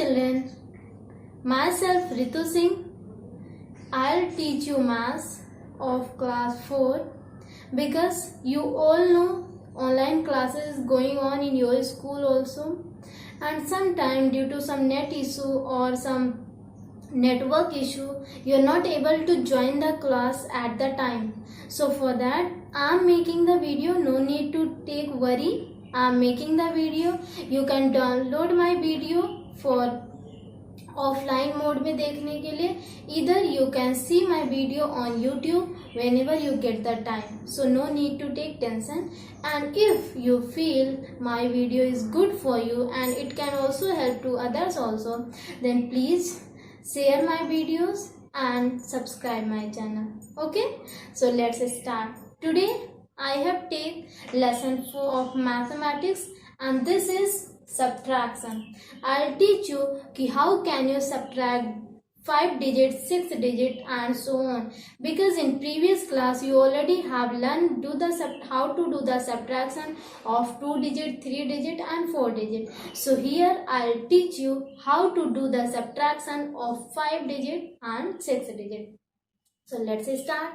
children, myself Ritu Singh. I'll teach you maths of class 4 because you all know online classes going on in your school also, and sometime due to some net issue or some network issue you're not able to join the class at the time. So for that I'm making the video. No need to take worry, I'm making the video. You can download my video for offline mode में देखने के लिए. इधर you can see my video on YouTube whenever you get the time. So no need to take tension, and if you feel my video is good for you and it can also help to others also, then please share my videos and subscribe my channel. Okay, so let's start. Today I have taken lesson 4 of mathematics, and this is subtraction. I'll teach you ki how can you subtract 5 digits, 6 digit and so on, because in previous class you already have learned how to do the subtraction of 2 digit, 3 digit and 4 digit. So here I'll teach you how to do the subtraction of 5 digit and 6 digit. So let's start.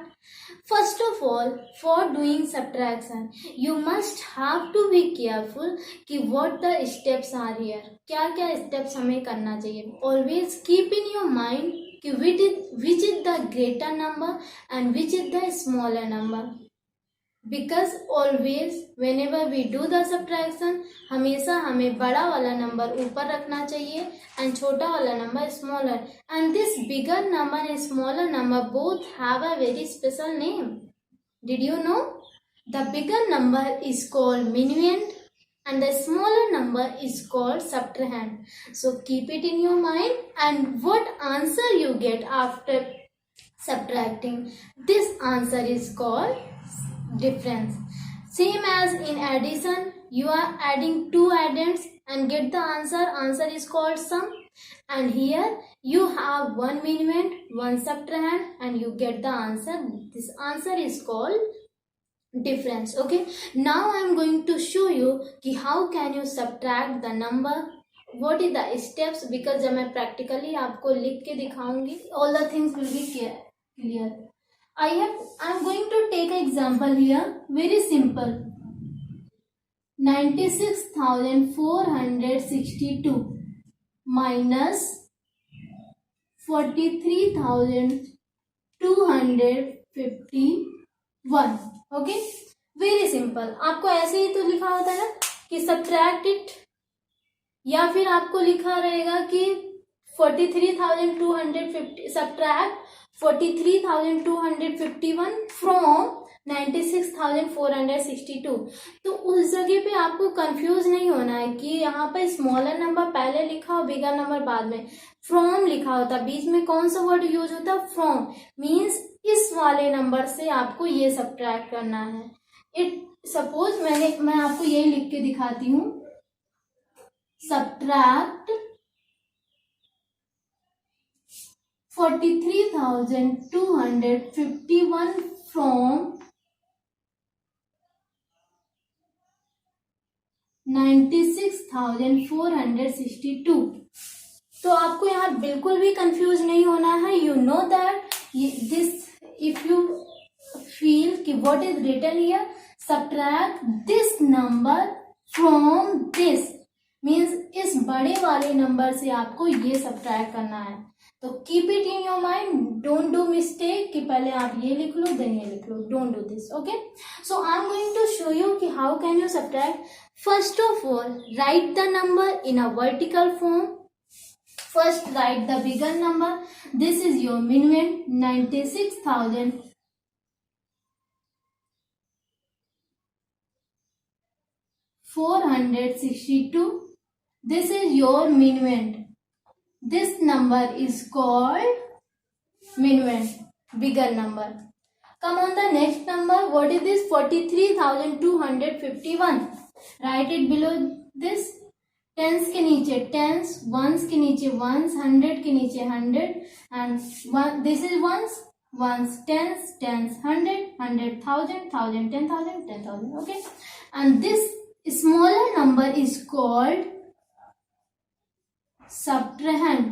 First of all, for doing subtraction, you must have to be careful कि what the steps are here. क्या क्या steps हमें करना चाहिए. Always keep in your mind कि which is the greater number and which is the smaller number. Because always whenever we do the subtraction, हमेशा हमें बड़ा वाला नंबर ऊपर रखना चाहिए and छोटा वाला number smaller. And this bigger number and smaller number both have a very special name. Did you know? The bigger number is called minuend and the smaller number is called subtrahend. So keep it in your mind, and what answer you get after subtracting, this answer is called difference. Same as in addition, you are adding two addends and get the answer is called sum, and here you have one minuend, one subtrahend and you get the answer. This answer is called difference. Okay, now I am going to show you कि how can you subtract the number, what is the steps, because जब मैं practically आपको लिख के दिखाऊंगी all the things will be clear. I am going to take an example here, very simple. 96,462 minus 43,251. Okay, very simple. आपको ऐसे ही तो लिखा होता है ना कि subtract it, या फिर आपको लिखा रहेगा कि 43,250 subtract 43,251 from 96,462. तो उस जगह पे आपको कंफ्यूज नहीं होना है कि यहाँ पे स्मॉलर नंबर पहले लिखा हो, बिगर नंबर बाद में. फ्रॉम लिखा होता, बीच में कौन सा वर्ड यूज होता? फ्रॉम. मीन्स इस वाले नंबर से आपको ये सब्ट्रैक्ट करना है. इट सपोज मैं आपको ये लिख के दिखाती हूँ. Subtract 43,251 from 96,462. तो आपको यहाँ बिल्कुल भी कंफ्यूज नहीं होना है. You know that this, if you feel कि what is written here, subtract this number from this, means इस बड़े वाले नंबर से आपको ये सब्ट्रैक्ट करना है. तो keep it in your mind, don't do mistake कि पहले आप ये लिख लो देन ये लिख लो. Don't do this. Okay, so I am going to show you कि how can you subtract. First of all, write the number in a vertical form. First write the bigger number. This is your minuend 96,462. This is your minuend. This number is called minuend, bigger number. Come on the next number. What is this? 43,251. Write it below this. Tens के नीचे tens, ones के नीचे ones, 100 के नीचे 100, and one. This is ones, tens, 100, 100,000, 10,000, 10,000. Okay, and this smaller number is called subtrahend.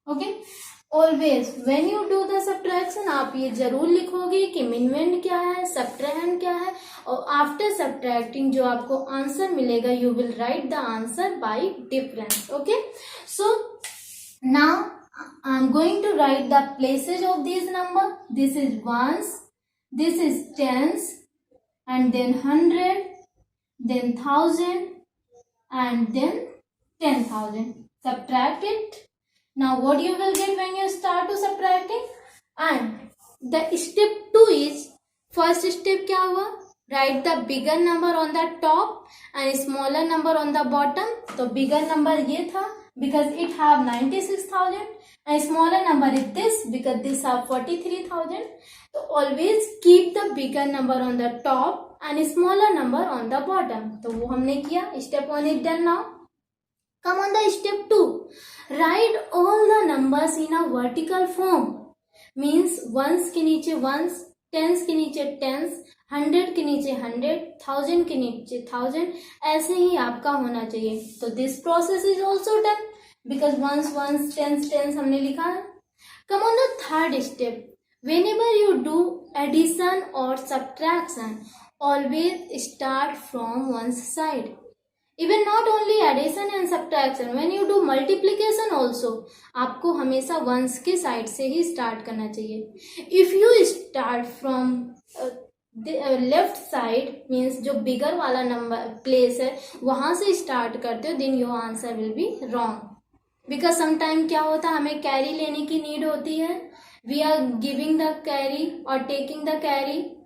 Okay, always when you do the subtraction आप ये जरूर लिखोगे कि मिनवेंड क्या है, subtrahend क्या है, और after subtracting जो आपको आंसर मिलेगा you will write the answer by difference. Okay, so now I'm going to write the places of these number. This is ones, this is tens, and then 100, then 1000, and then 10,000. Subtract it. Now what you will get when you start to subtracting? And the step 2 is, first step क्या हुआ? Write the bigger number on the top and smaller number on the bottom. तो bigger number ये था because it have 96,000 and smaller number is this because this have 43,000. So always keep the bigger number on the top and smaller number on the bottom. तो वो हमने किया. Step 1 is done now. Come on the step 2. Write all the numbers in a vertical form. Means ones के नीचे ones, tens के नीचे tens, 100 के नीचे 100, 1000 के नीचे 1000. ऐसे ही आपका होना चाहिए. तो this process is also done because ones, tens, tens हमने लिखा है. Come on the third step. Whenever you do addition or subtraction, always start from one side. Even not only addition and subtraction, when you do multiplication also, आपको हमेशा ones के side से ही start करना चाहिए. If you start from the left side, means जो bigger वाला number place है वहाँ से start करते हो, then your answer will be wrong. Because sometime क्या होता है, हमें carry लेने की need होती है. We are giving the carry or taking the carry.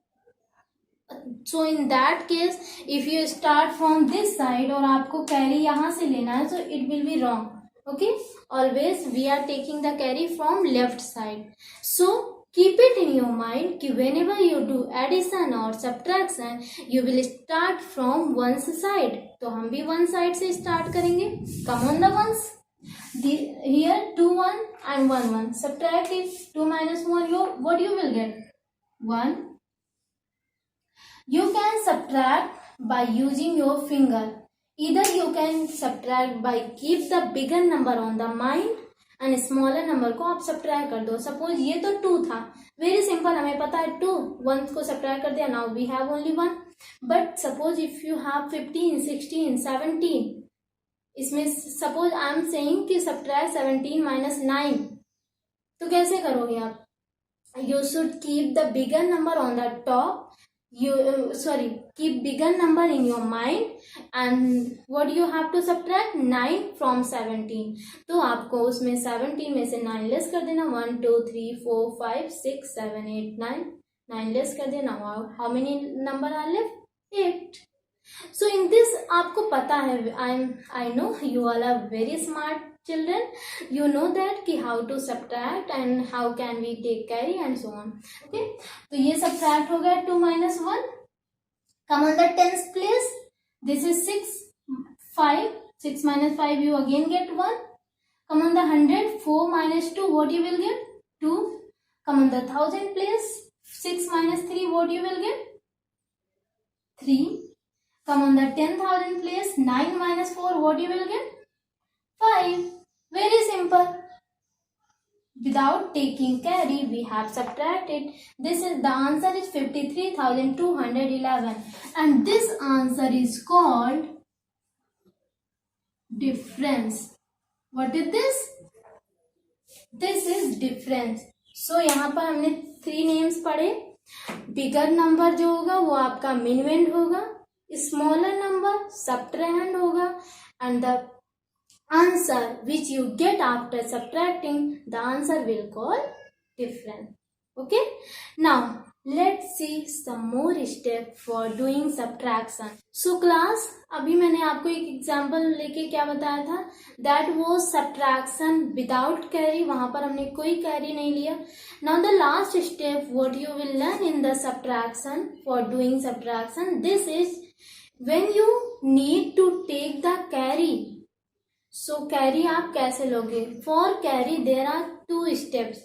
So in that case, if you start from this side और आपको carry यहाँ से लेना है, so it will be wrong. Okay, always we are taking the carry from left side. So keep it in your mind कि whenever you do addition or subtraction, you will start from one side. तो हम भी one side से start करेंगे. Come on the ones. Here 2 1 and 1 1. Subtract it. 2 minus 1. What you will get? 1. You can subtract by using your finger. Either you can subtract by keep the bigger number on the mind and smaller number को आप subtract कर दो. Suppose ये तो 2 था. Very simple, हमें पता है 2. 1 को subtract कर दिया. Now we have only 1. But suppose if you have 15, 16, 17. इसमें suppose I am saying कि subtract 17 minus 9. तो कैसे करोगे आप? You should keep the bigger number on the top. Keep bigger number in your mind and what you have to subtract 9 from 17. तो आपको उसमें 17 में से 9 लेस कर देना. 1 2 3 4 5 6 7 8 9 लेस कर देना. How many number are left? 8. So in this आपको पता है, I know you all are very smart children. You know that कि how to subtract and how can we take carry and so on. Okay, तो ये subtract हो गया 2 minus 1. Come on the tens place. This is 6 5. 6 minus 5 you again get 1. Come on the 100. 4 minus 2 what you will get? 2. Come on the 1000 place. 6 minus 3 what you will get? 3. Come on the 10,000 place. 9 minus 4 what you will get? 5. Very simple. Without taking carry, we have subtracted. This is the answer is 53,211, and this answer is called difference. What is this? This is difference. So यहाँ पर हमने 3 names पढ़े. Bigger number जो होगा वो आपका minvend होगा. Smaller number subtrahend होगा, and the answer which you get after subtracting, the answer will call difference. Okay, now let's see some more step for doing subtraction. So class, अभी मैंने आपको एक एग्जाम्पल लेके क्या बताया था, that was subtraction without carry. वहां पर हमने कोई carry नहीं लिया. Now the last step what you will learn in the subtraction, for doing subtraction, this is when you need to take the carry. So carry आप कैसे लोगे? For carry there are 2 steps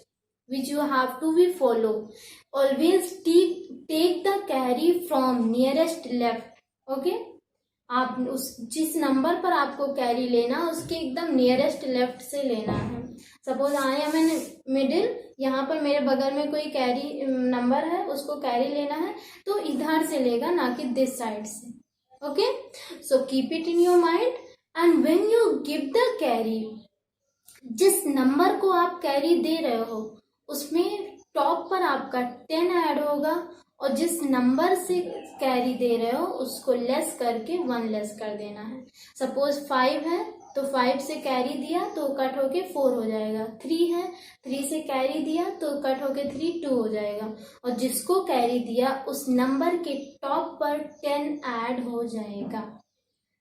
which you have to be follow. Always take the carry from nearest left. Okay, आप उस जिस number पर आपको carry लेना उसके एकदम नियरेस्ट लेफ्ट से लेना है। Suppose I am in middle, यहाँ पर मेरे बगल में कोई कैरी नंबर है, उसको कैरी लेना है तो इधर से लेगा, ना कि दिस साइड से। Okay, so keep it in your mind. And when you give the carry, जिस नंबर को आप कैरी दे रहे हो उसमें टॉप पर आपका 10 ऐड होगा, और जिस नंबर से कैरी दे रहे हो उसको लेस करके 1 लेस कर देना है। सपोज 5 है तो 5 से कैरी दिया तो कट होके 4 हो जाएगा। 3 है, 3 से कैरी दिया तो कट होके 3 2 हो जाएगा, और जिसको कैरी दिया उस नंबर के टॉप पर 10 ऐड हो जाएगा।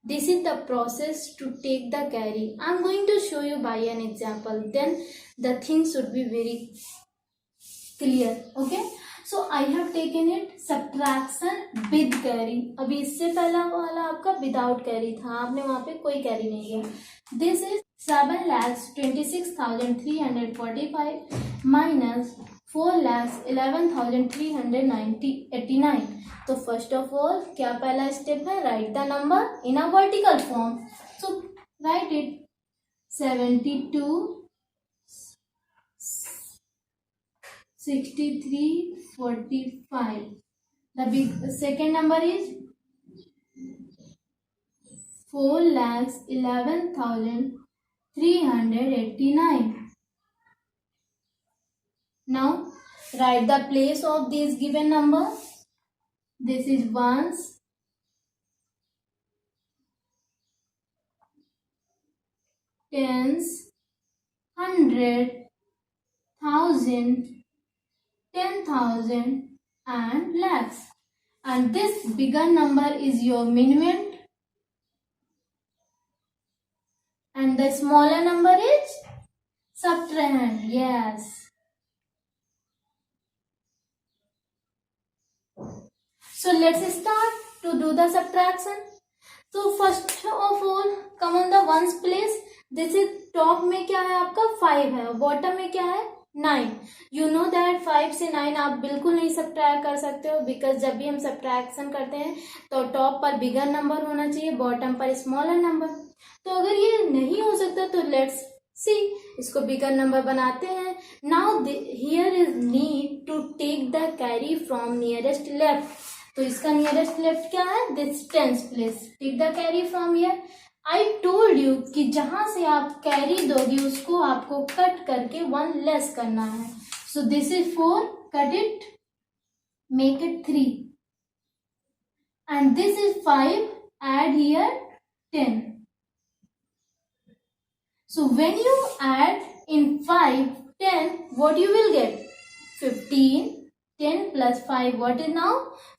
This is the process to take the carry. I am going to show you by an example. Then the things should be very clear. Okay. So I have taken it subtraction with carry. अभी इससे पहला वाला आपका without carry था, आपने वहाँ पे कोई carry नहीं किया. This is 7,26,345 minus 4,11,389. तो फर्स्ट ऑफ ऑल क्या पहला स्टेप है, right the number in a vertical form. So right it 72 63 45. The second number is 4,11,389. Now write the place of this given number. This is ones, tens, hundred, thousand, 10,000 and lakhs. And this bigger number is your minuend, and the smaller number is subtrahend. Yes. So let's start to do the subtraction. So first of all, come on the ones place. This is top में क्या है आपका 5 है, bottom में क्या है 9. You know that 5 से 9 आप बिल्कुल नहीं सब्ट्रैक्ट कर सकते हो, बिकॉज जब भी हम सब्ट्रैक्शन करते हैं तो टॉप पर बिगर नंबर होना चाहिए, बॉटम पर स्मॉलर नंबर। तो अगर ये नहीं हो सकता तो लेट्स सी, इसको बिगर नंबर बनाते हैं। Now here is need to take the carry from nearest left. तो इसका नियरेस्ट लेफ्ट क्या है, this tens place. Take the carry from here. I told you कि जहां से आप कैरी दोगे उसको आपको कट करके 1 लेस करना है। So this is 4, cut it, make it 3, and this is 5, add here 10. So when you add in 5 10, what you will get, 15. 10 plus 5, what is now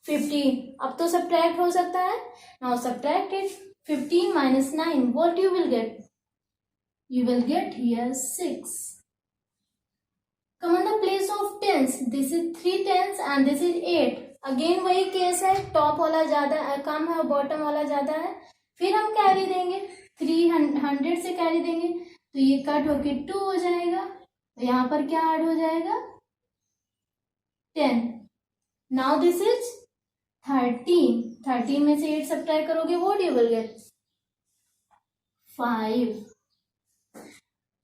15. अब तो subtract हो सकता है, now subtract it. 15 minus 9, what you will get, you will get here 6. Come on the place of tens. This is 3 tens and this is 8. Again वही case है, top वाला ज्यादा कम है और बॉटम वाला ज्यादा है। फिर हम कैरी देंगे, 300 से कैरी देंगे तो ये कट होके 2 हो जाएगा, तो यहाँ पर क्या ऐड हो जाएगा 10. नाउ दिस इज 13 में से 8 सब्ट्रैक्ट करोगे, what you will get 5.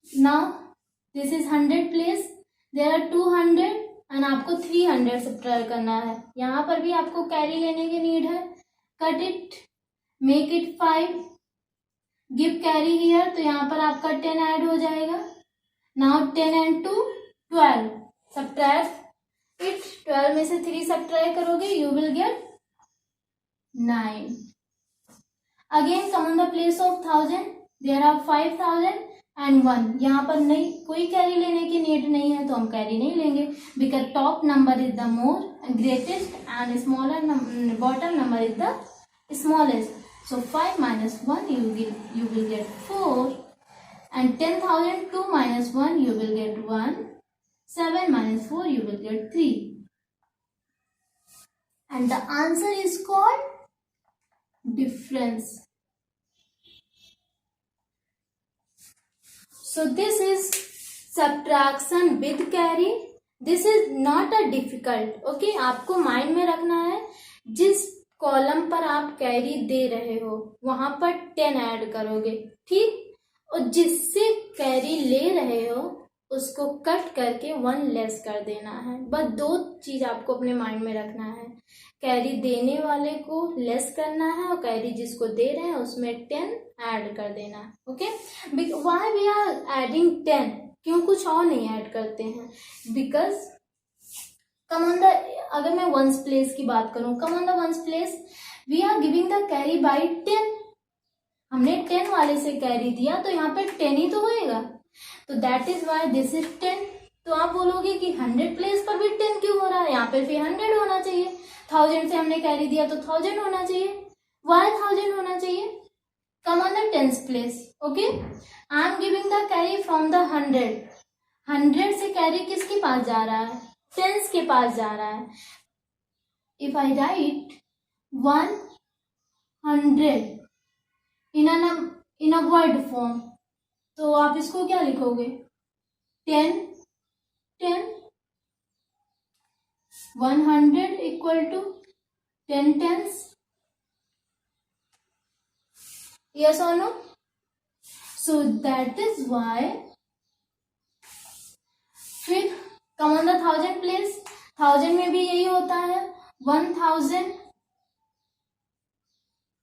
Now this is 100 place, there are 200 and आपको 300 सब्ट्रैक्ट करना है। यहाँ पर भी आपको कैरी लेने की नीड है। Cut it, make it 5, give carry here, तो यहाँ पर आपका 10 ऐड हो जाएगा। नाउ 10 and 2 12, सब्ट्रैक्ट इट, 12 में से 3 सब्ट्रैक्ट करोगे, you will get 9. Again come on the place of 1000, there are 5000 and 1. यहाँ पर नहीं, कोई कैरी लेने की नीड नहीं है तो हम कैरी नहीं लेंगे, because top number is the more greatest and smaller bottom number is the smallest. So 5 minus 1 you will get 4, and 10,000 2 minus 1 you will get 1, 7 minus 4 you will get 3, and the answer is called difference. So this is subtraction with carry. This is not a difficult. Okay, आपको mind में रखना है जिस column पर आप carry दे रहे हो वहां पर 10 ऐड करोगे, ठीक। और जिससे कैरी ले रहे हो उसको कट करके 1 लेस कर देना है। बस 2 चीज आपको अपने माइंड में रखना है, कैरी देने वाले को लेस करना है और कैरी जिसको दे रहे हैं उसमें 10 ऐड कर देना है। Okay, why we are adding 10, क्यों कुछ और नहीं ऐड करते हैं? बिकॉज कम ऑन द, अगर मैं वंस प्लेस की बात करूं, come on the ones place we are giving the carry by 10। हमने 10 वाले से कैरी दिया तो यहाँ पे 10 ही तो होएगा, तो that is why this is 10। तो आप बोलोगे कि 100 प्लेस पर भी 10 क्यों हो रहा है? यहाँ पे फिर 100 होना चाहिए। 1000 से हमने कैरी दिया तो 1000 होना चाहिए। वाई 1000 होना चाहिए? कम on the 10th place. Okay, I am giving the carry from the 100। 100 से कैरी किसके पास जा रहा है? 10s के पास जा रहा है। If I write 100 in a word form, तो आप इसको क्या लिखोगे? 10 10 100 इक्वल टू 10 10s। यस और no? So that is why फिर कम ऑन द 1000 प्लेस, 1000 में भी यही होता है। 1000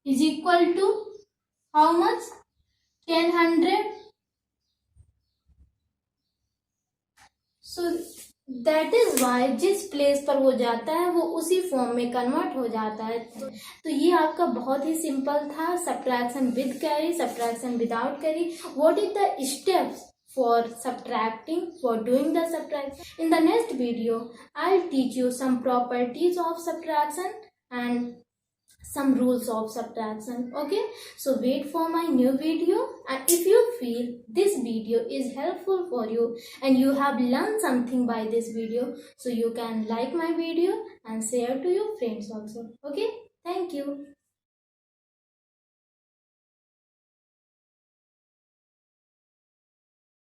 is equal to how much? 1000। So that is why जिस प्लेस पर वो जाता है वो उसी फॉर्म में कन्वर्ट हो जाता है। तो ये आपका बहुत ही सिंपल था, subtraction with carry, subtraction without carry. What is the steps for subtracting, for doing the subtraction? In the next video I'll teach you some properties of subtraction and some rules of subtraction. Okay, so wait for my new video, and if you feel this video is helpful for you and you have learned something by this video, so you can like my video and share to your friends also. Okay, thank you.